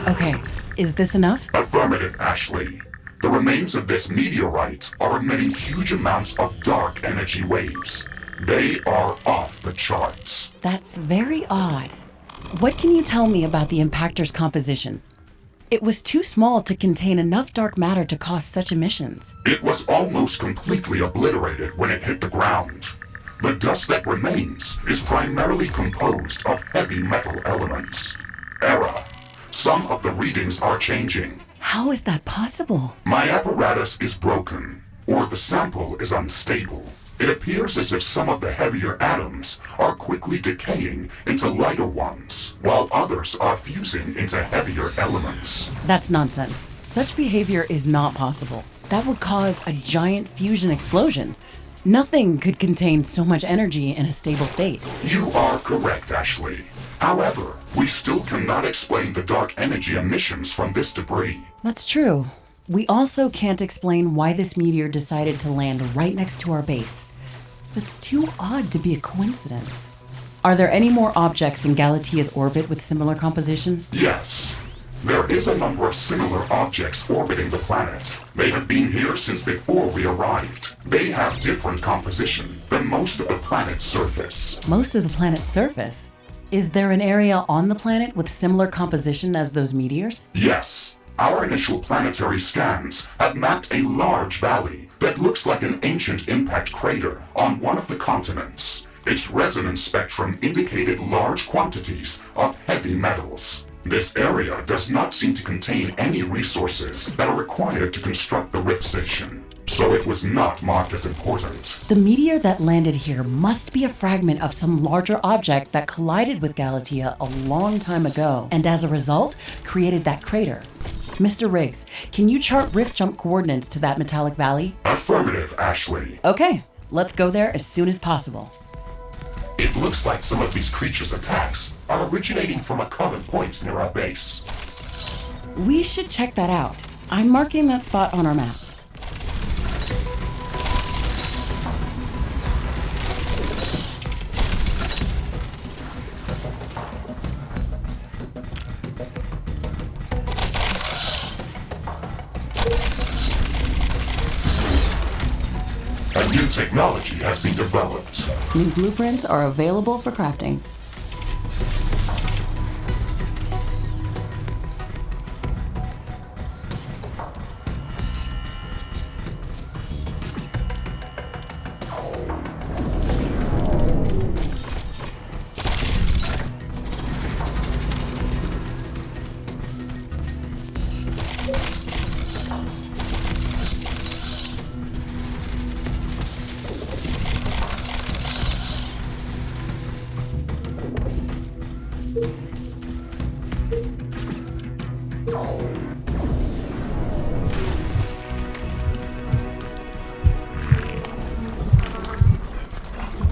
Okay, is this enough? Affirmative, Ashley. The remains of this meteorite are emitting huge amounts of dark energy waves. They are off the charts. That's very odd. What can you tell me about the impactor's composition? It was too small to contain enough dark matter to cause such emissions. It was almost completely obliterated when it hit the ground. The dust that remains is primarily composed of heavy metal elements. Error. Some of the readings are changing. How is that possible? My apparatus is broken, or the sample is unstable. It appears as if some of the heavier atoms are quickly decaying into lighter ones, while others are fusing into heavier elements. That's nonsense. Such behavior is not possible. That would cause a giant fusion explosion. Nothing could contain so much energy in a stable state. You are correct, Ashley. However, we still cannot explain the dark energy emissions from this debris. That's true. We also can't explain why this meteor decided to land right next to our base. It's too odd to be a coincidence. Are there any more objects in Galatea's orbit with similar composition? Yes. There is a number of similar objects orbiting the planet. They have been here since before we arrived. They have different composition than most of the planet's surface. Most of the planet's surface? Is there an area on the planet with similar composition as those meteors? Yes. Our initial planetary scans have mapped a large valley that looks like an ancient impact crater on one of the continents. Its resonance spectrum indicated large quantities of heavy metals. This area does not seem to contain any resources that are required to construct the Rift Station, so it was not marked as important. The meteor that landed here must be a fragment of some larger object that collided with Galatea a long time ago, and as a result, created that crater. Mr. Riggs, can you chart rift jump coordinates to that metallic valley? Affirmative, Ashley. Okay, let's go there as soon as possible. It looks like some of these creatures' attacks are originating from a common point near our base. We should check that out. I'm marking that spot on our map. A new technology has been developed. New blueprints are available for crafting.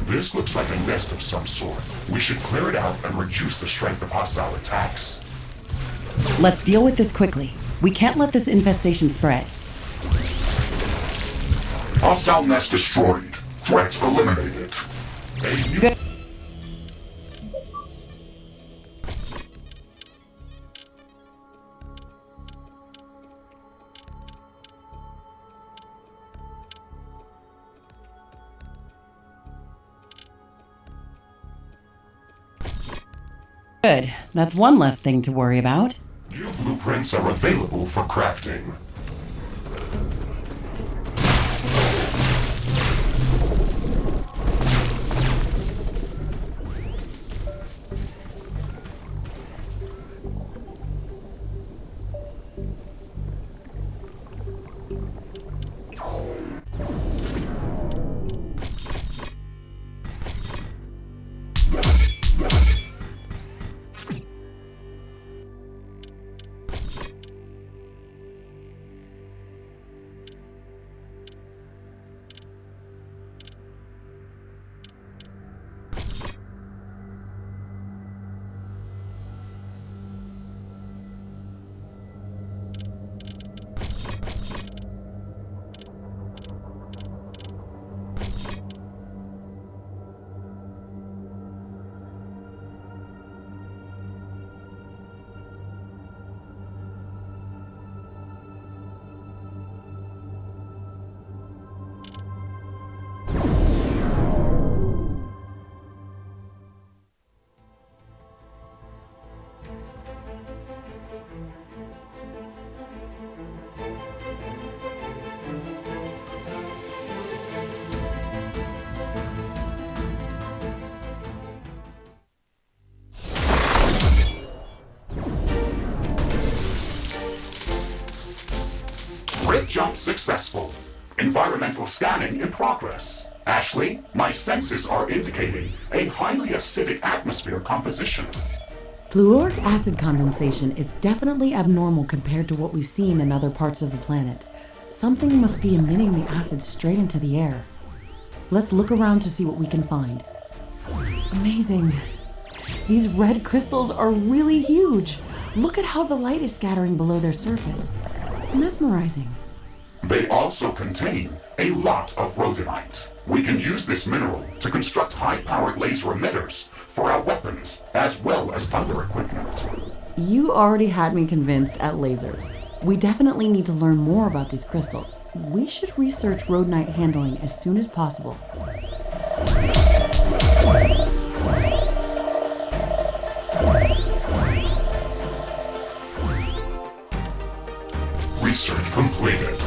This looks like a nest of some sort. We should clear it out and reduce the strength of hostile attacks. Let's deal with this quickly. We can't let this infestation spread. Hostile nest destroyed. Threat eliminated. Good. Good. That's one less thing to worry about. New blueprints are available for crafting. jump successful. Environmental scanning in progress. Ashley, my senses are indicating a highly acidic atmosphere composition. Fluoric acid condensation is definitely abnormal compared to what we've seen in other parts of the planet. Something must be emitting the acid straight into the air. Let's look around to see what we can find. Amazing. These red crystals are really huge. Look at how the light is scattering below their surface. It's mesmerizing. They also contain a lot of rhodonite. We can use this mineral to construct high-powered laser emitters for our weapons, as well as other equipment. You already had me convinced at lasers. We definitely need to learn more about these crystals. We should research rhodonite handling as soon as possible. Research completed.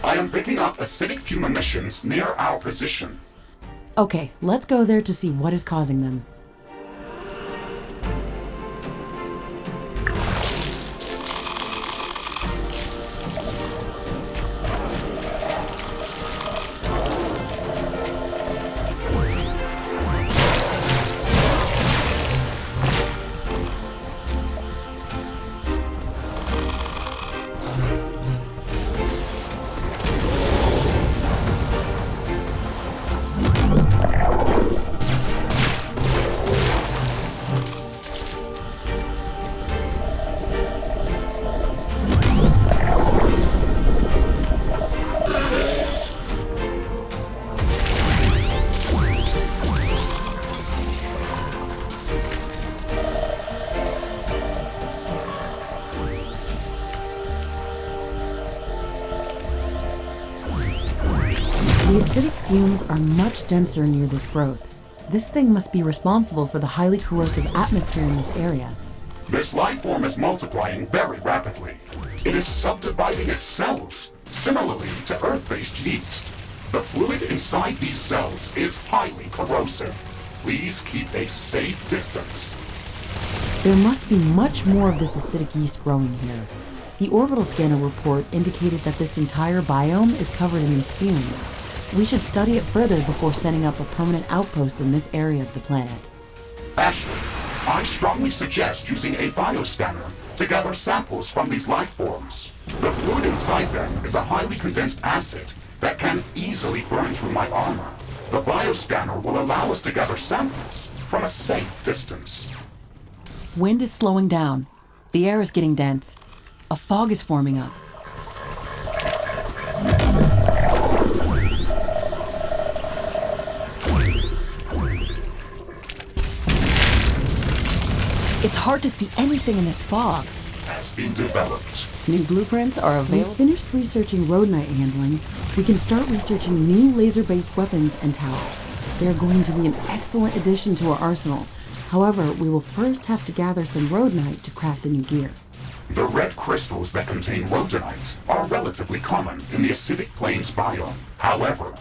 I am picking up acidic fume emissions near our position. Okay, let's go there to see what is causing them. The acidic fumes are much denser near this growth. This thing must be responsible for the highly corrosive atmosphere in this area. This life form is multiplying very rapidly. It is subdividing its cells, similarly to Earth-based yeast. The fluid inside these cells is highly corrosive. Please keep a safe distance. There must be much more of this acidic yeast growing here. The orbital scanner report indicated that this entire biome is covered in these fumes. We should study it further before setting up a permanent outpost in this area of the planet. Ashley, I strongly suggest using a bioscanner to gather samples from these life forms. The fluid inside them is a highly condensed acid that can easily burn through my armor. The bioscanner will allow us to gather samples from a safe distance. Wind is slowing down. The air is getting dense. A fog is forming up. It's hard to see anything in this fog. Has been developed. New blueprints are available. We've finished researching rhodonite handling. We can start researching new laser-based weapons and towers. They are going to be an excellent addition to our arsenal. However, we will first have to gather some rhodonite to craft the new gear. The red crystals that contain rhodonite are relatively common in the acidic plains biome. However,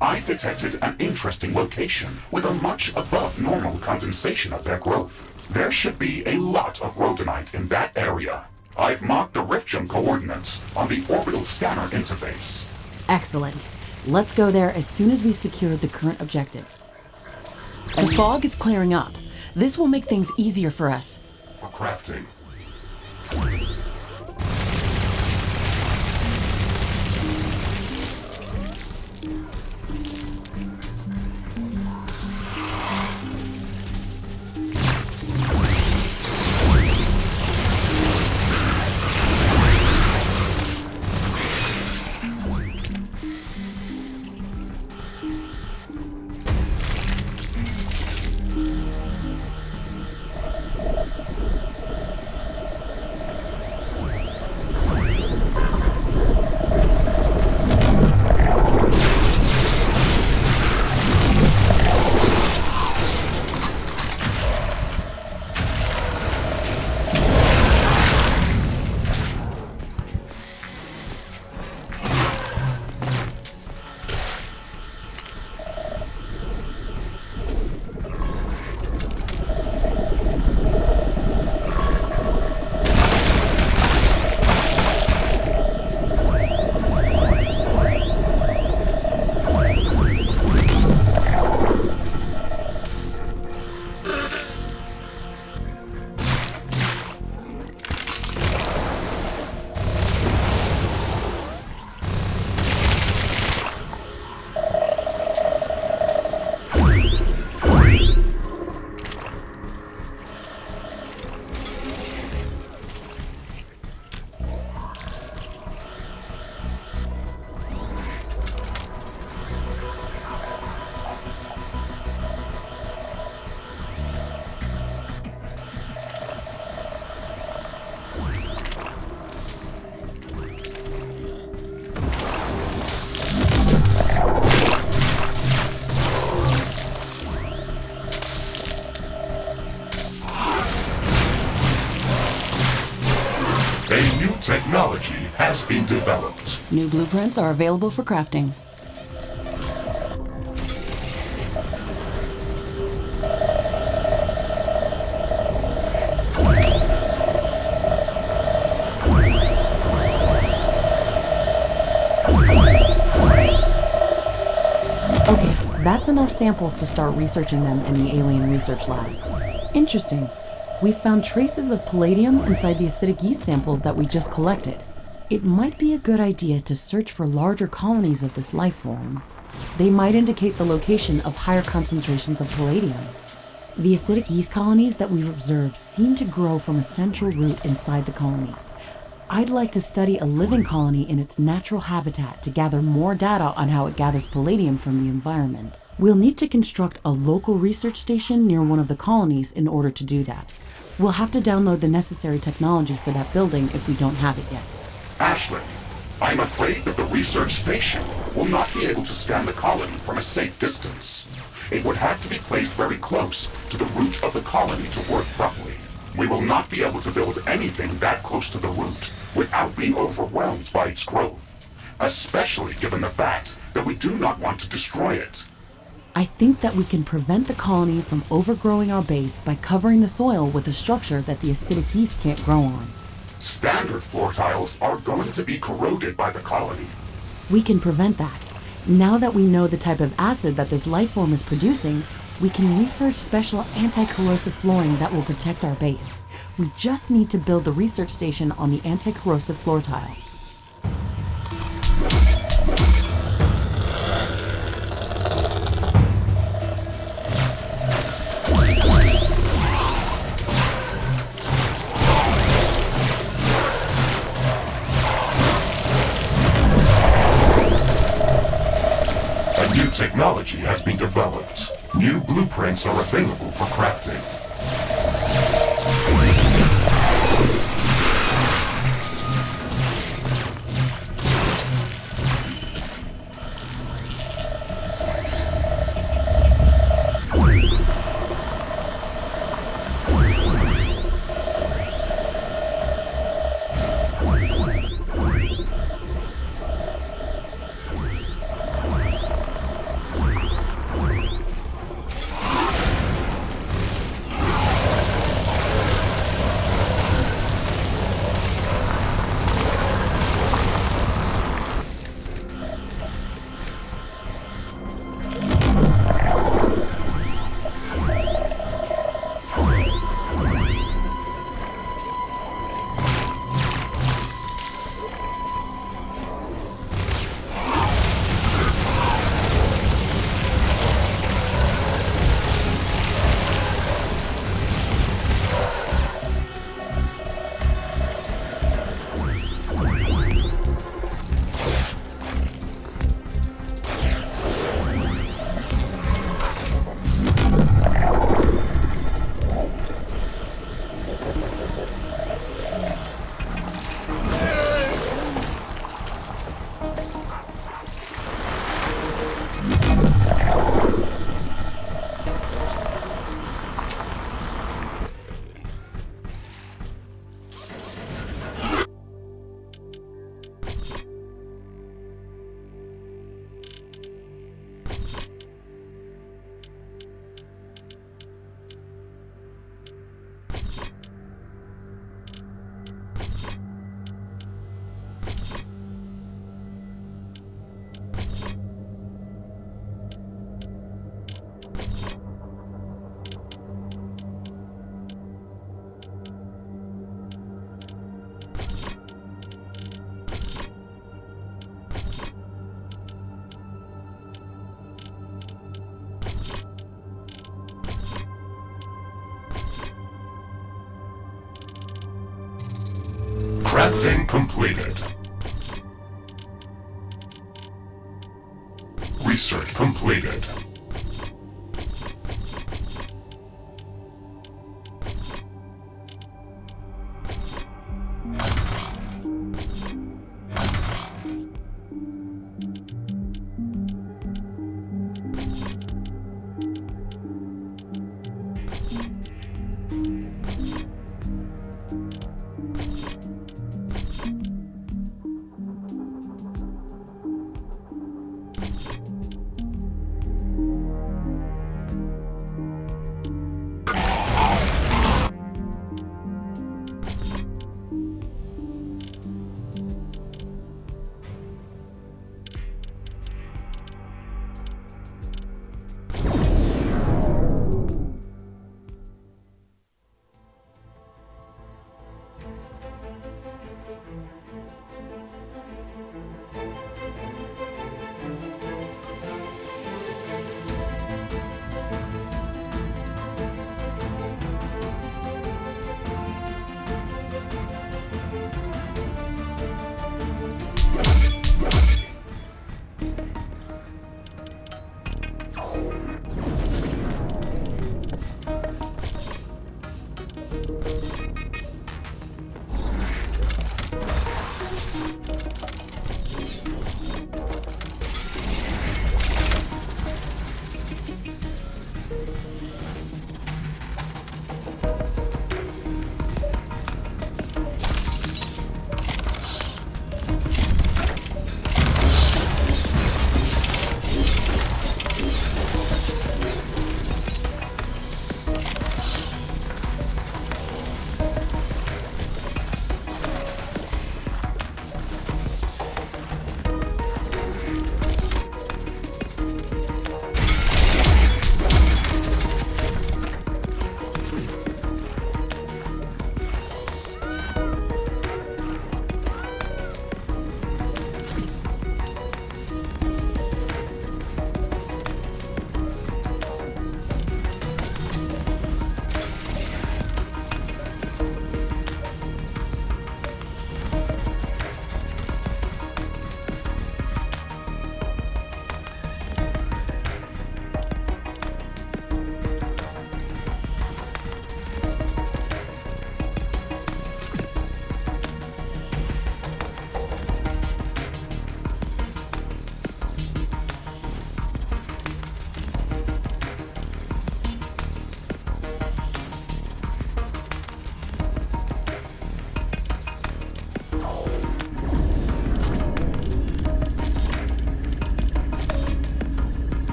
I detected an interesting location with a much above normal condensation of their growth. There should be a lot of rhodonite in that area. I've marked the rift gem coordinates on the orbital scanner interface. Excellent. Let's go there as soon as we've secured the current objective. The fog is clearing up. This will make things easier for us. For crafting. A new technology has been developed. New blueprints are available for crafting. Okay, that's enough samples to start researching them in the alien research lab. Interesting. We found traces of palladium inside the acidic yeast samples that we just collected. It might be a good idea to search for larger colonies of this life form. They might indicate the location of higher concentrations of palladium. The acidic yeast colonies that we've observed seem to grow from a central root inside the colony. I'd like to study a living colony in its natural habitat to gather more data on how it gathers palladium from the environment. We'll need to construct a local research station near one of the colonies in order to do that. We'll have to download the necessary technology for that building if we don't have it yet. Ashley, I'm afraid that the research station will not be able to scan the colony from a safe distance. It would have to be placed very close to the root of the colony to work properly. We will not be able to build anything that close to the root without being overwhelmed by its growth, especially given the fact that we do not want to destroy it. I think that we can prevent the colony from overgrowing our base by covering the soil with a structure that the acidic yeast can't grow on. Standard floor tiles are going to be corroded by the colony. We can prevent that. Now that we know the type of acid that this life form is producing, we can research special anti-corrosive flooring that will protect our base. We just need to build the research station on the anti-corrosive floor tiles. Technology has been developed. New blueprints are available for crafting. Crafting completed. Research completed.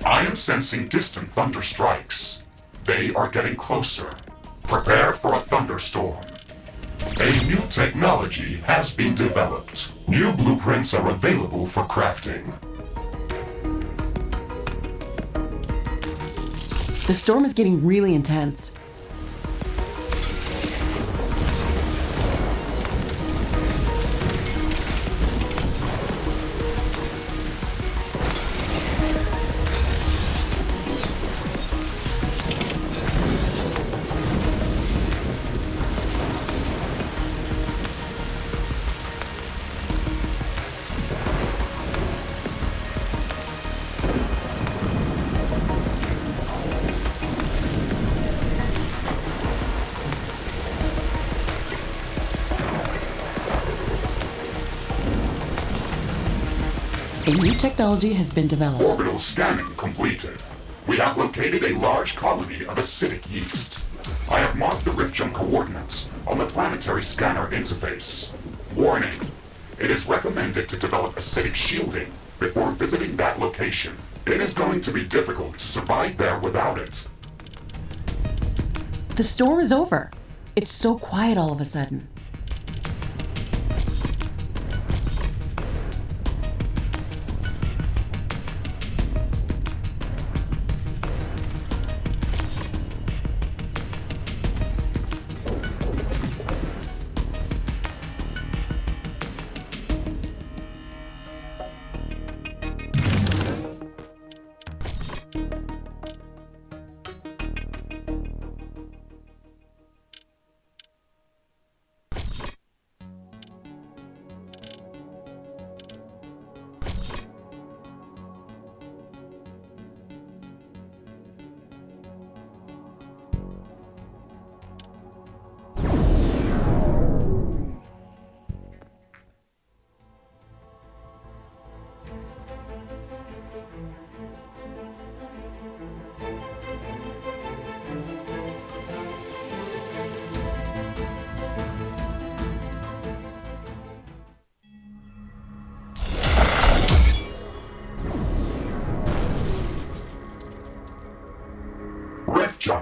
I am sensing distant thunder strikes. They are getting closer. Prepare for a thunderstorm. A new technology has been developed. New blueprints are available for crafting. The storm is getting really intense. A new technology has been developed. Orbital scanning completed. We have located a large colony of acidic yeast. I have marked the rift jump coordinates on the planetary scanner interface. Warning: it is recommended to develop acidic shielding before visiting that location. It is going to be difficult to survive there without it. The storm is over. It's so quiet all of a sudden.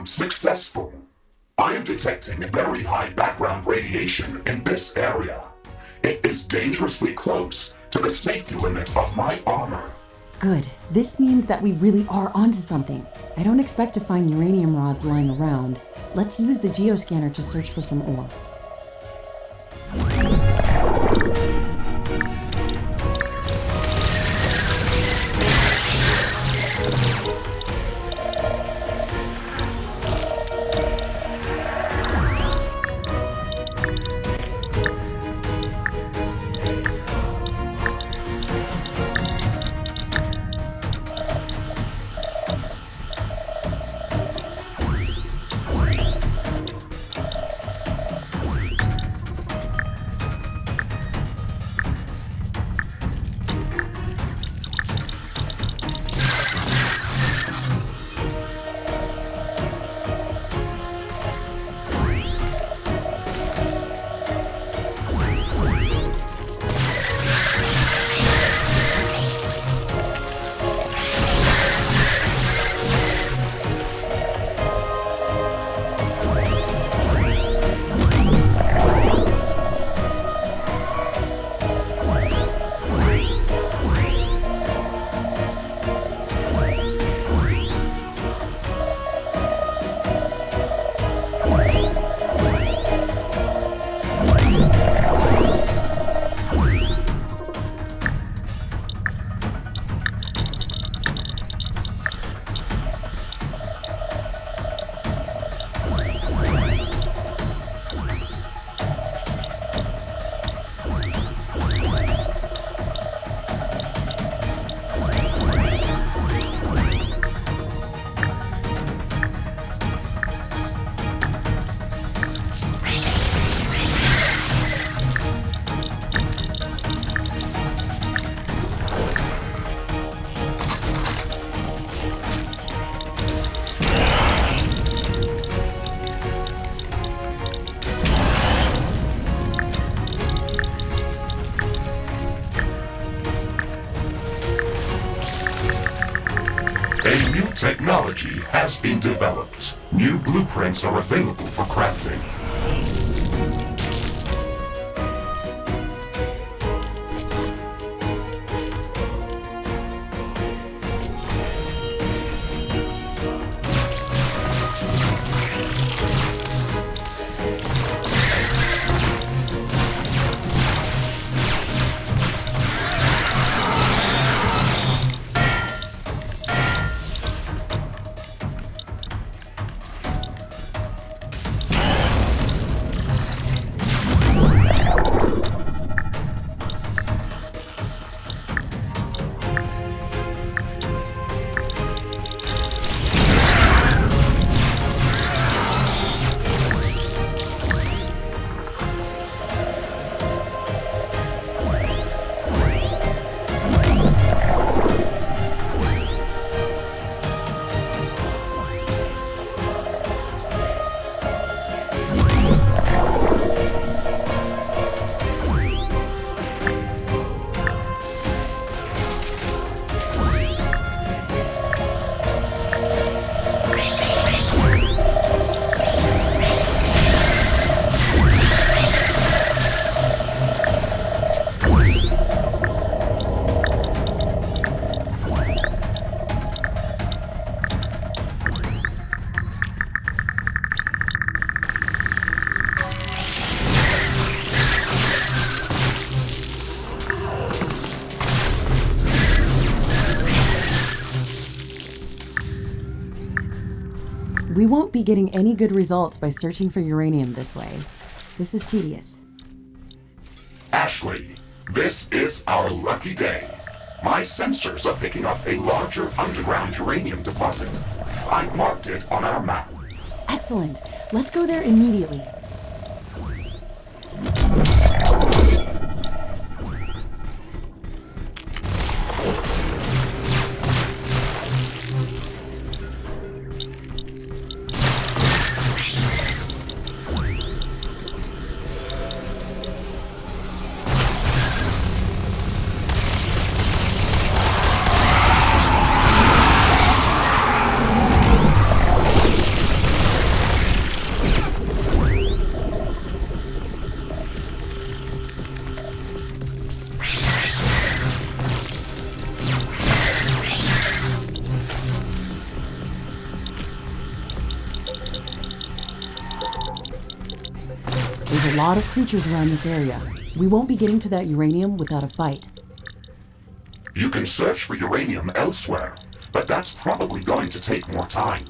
successful. I am detecting very high background radiation in this area. It is dangerously close to the safety limit of my armor. Good. This means that we really are onto something. I don't expect to find uranium rods lying around. Let's use the geoscanner to search for some ore. A new technology has been developed. New blueprints are available for crafting. We won't be getting any good results by searching for uranium this way. This is tedious. Ashley, this is our lucky day. My sensors are picking up a larger underground uranium deposit. I've marked it on our map. Excellent. Let's go there immediately. There's a lot of creatures around this area. We won't be getting to that uranium without a fight. You can search for uranium elsewhere, but that's probably going to take more time.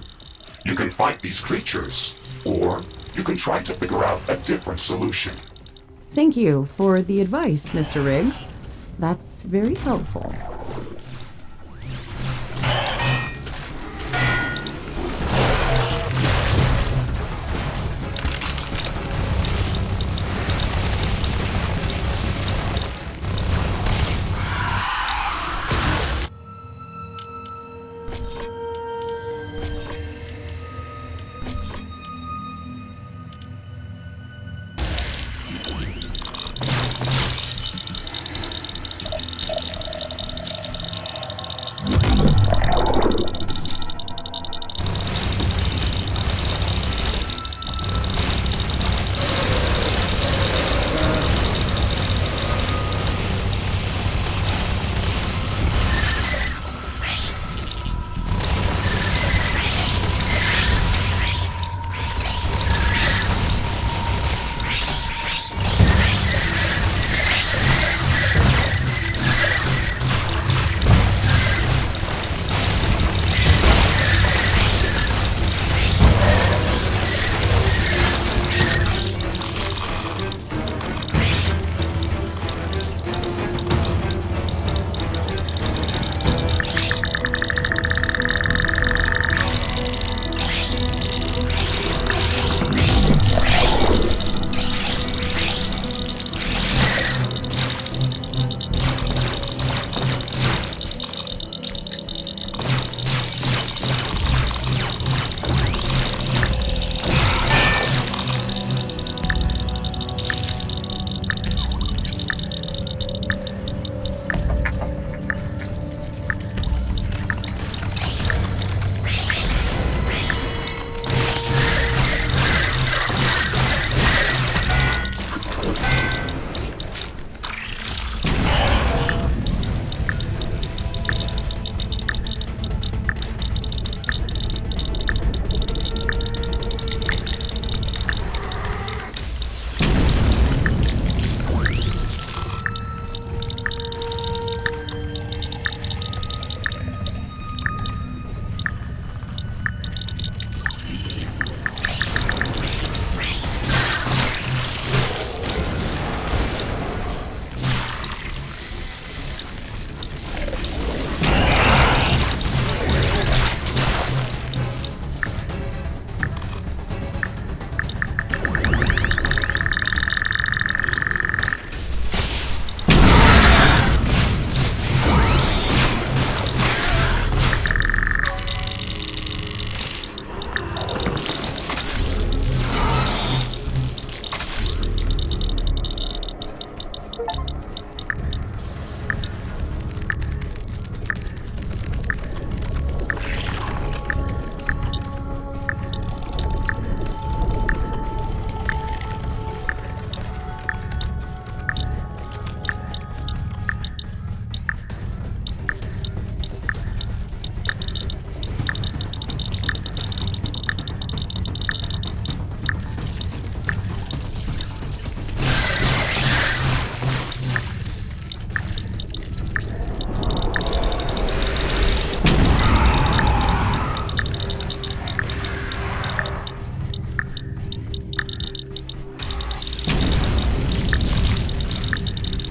You can fight these creatures, or you can try to figure out a different solution. Thank you for the advice, Mr. Riggs. That's very helpful.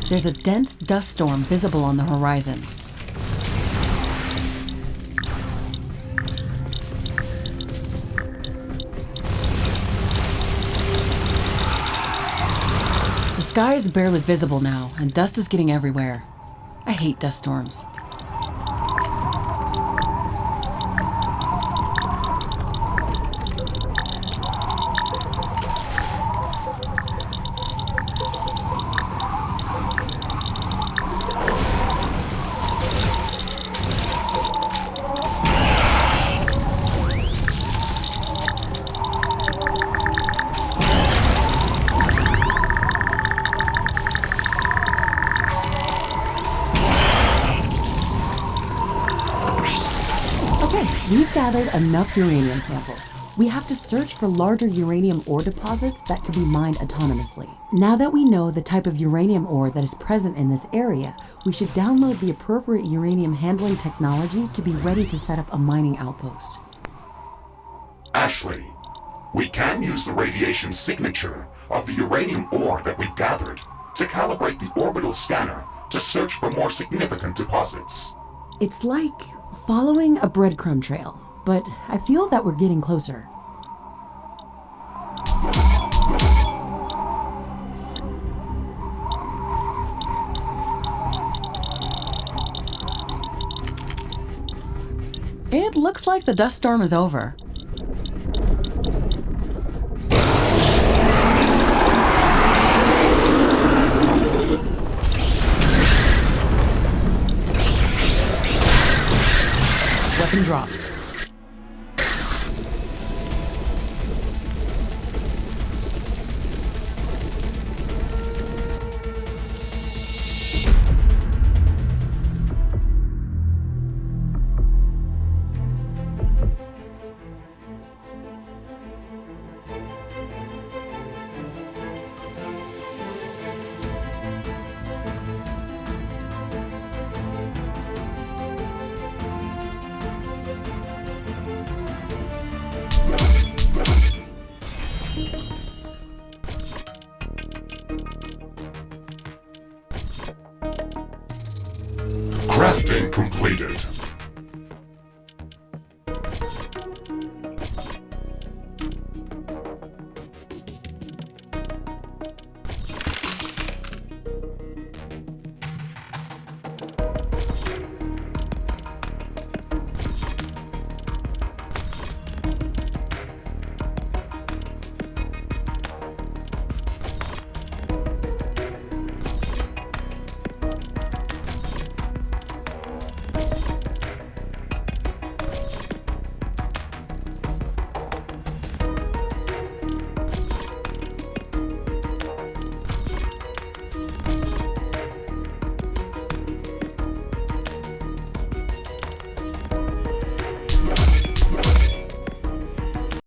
There's a dense dust storm visible on the horizon. The sky is barely visible now, and dust is getting everywhere. I hate dust storms. We've gathered enough uranium samples. We have to search for larger uranium ore deposits that could be mined autonomously. Now that we know the type of uranium ore that is present in this area, we should download the appropriate uranium handling technology to be ready to set up a mining outpost. Ashley, we can use the radiation signature of the uranium ore that we've gathered to calibrate the orbital scanner to search for more significant deposits. It's like following a breadcrumb trail, but I feel that we're getting closer. It looks like the dust storm is over. Weapon drop. Crafting completed.